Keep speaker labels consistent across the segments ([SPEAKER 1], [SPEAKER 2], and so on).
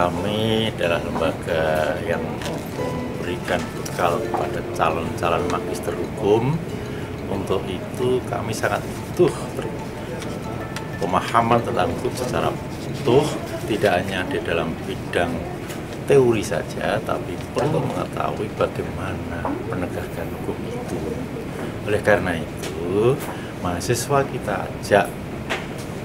[SPEAKER 1] Kami adalah lembaga yang memberikan bekal kepada calon-calon magister hukum. Untuk itu kami sangat butuh pemahaman tentang hukum secara utuh, tidak hanya di dalam bidang teori saja, tapi perlu mengetahui bagaimana penegakan hukum itu. Oleh karena itu, mahasiswa kita ajak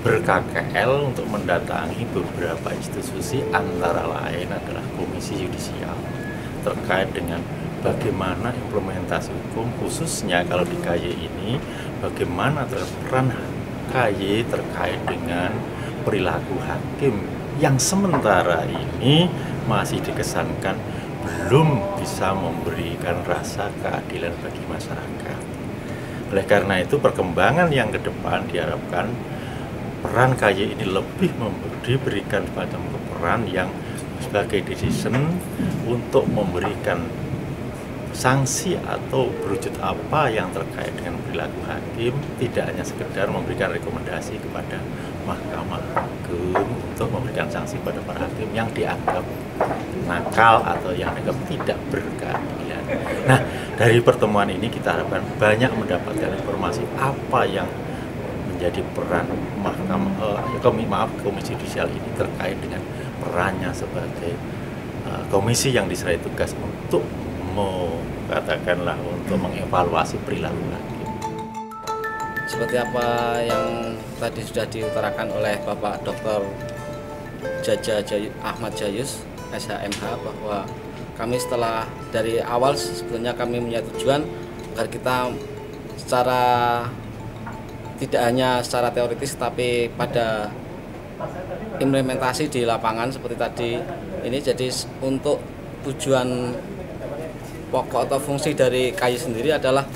[SPEAKER 1] ber-KKL untuk mendatangi beberapa institusi, antara lain adalah Komisi Yudisial, terkait dengan bagaimana implementasi hukum, khususnya kalau di KY ini, bagaimana peran KY terkait dengan perilaku hakim yang sementara ini masih dikesankan belum bisa memberikan rasa keadilan bagi masyarakat. Oleh karena itu, perkembangan yang ke depan diharapkan peran KY ini lebih diberikan pada peran yang sebagai decision untuk memberikan sanksi atau berwujud apa yang terkait dengan perilaku hakim, tidak hanya sekedar memberikan rekomendasi kepada Mahkamah Agung untuk memberikan sanksi pada para hakim yang dianggap nakal atau yang dianggap tidak berkeadilan. Nah, dari pertemuan ini kita harapkan banyak mendapatkan informasi apa yang menjadi peran Komisi Yudisial ini terkait dengan perannya sebagai komisi yang diserai tugas untuk katakanlah untuk mengevaluasi perilaku hakim.
[SPEAKER 2] Seperti apa yang tadi sudah diutarakan oleh Bapak Dr. Jaja Ahmad Jayus, SHMH, bahwa kami setelah dari awal sebetulnya kami punya tujuan agar kita secara tidak hanya secara teoritis tapi pada implementasi di lapangan seperti tadi ini. Jadi untuk tujuan pokok atau fungsi dari KY sendiri adalah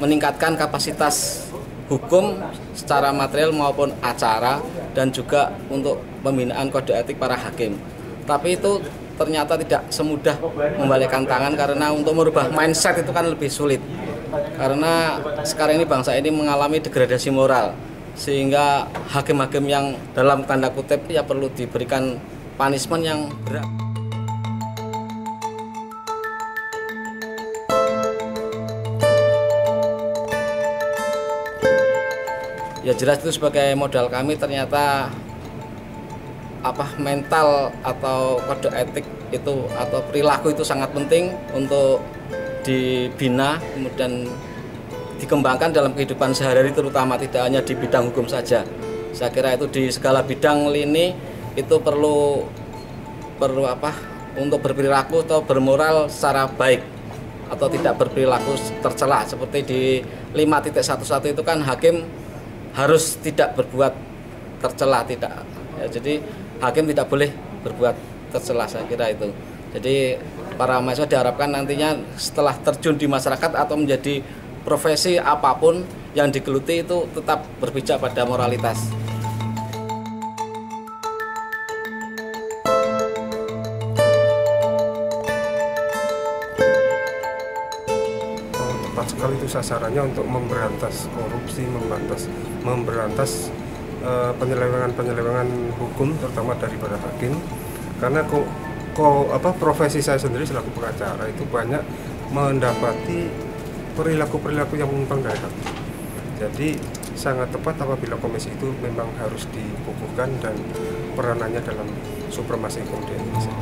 [SPEAKER 2] meningkatkan kapasitas hukum secara material maupun acara, dan juga untuk pembinaan kode etik para hakim. Tapi itu ternyata tidak semudah membalikkan tangan, karena untuk merubah mindset itu kan lebih sulit. Karena sekarang ini bangsa ini mengalami degradasi moral, sehingga hakim-hakim yang dalam tanda kutip ya perlu diberikan punishment yang berat. Ya jelas itu sebagai modal kami, ternyata mental atau kode etik itu atau perilaku itu sangat penting untuk dibina, kemudian dikembangkan dalam kehidupan sehari-hari, terutama tidak hanya di bidang hukum saja. Saya kira itu di segala bidang lini itu perlu untuk berperilaku atau bermoral secara baik atau tidak berperilaku tercela. Seperti di 5.11 itu kan hakim harus tidak berbuat tercela, tidak. Ya, jadi hakim tidak boleh berbuat tercela, saya kira itu. Jadi para mahasiswa diharapkan nantinya setelah terjun di masyarakat atau menjadi profesi apapun yang digeluti itu tetap berpijak pada moralitas.
[SPEAKER 3] Tepat sekali itu sasarannya untuk memberantas korupsi, memberantas penyelewengan hukum, terutama dari para hakim. Karena profesi saya sendiri selaku pengacara itu banyak mendapati perilaku-perilaku yang menyimpang dari hakim. Jadi sangat tepat apabila komisi itu memang harus dikukuhkan dan peranannya dalam supremasi hukum di Indonesia.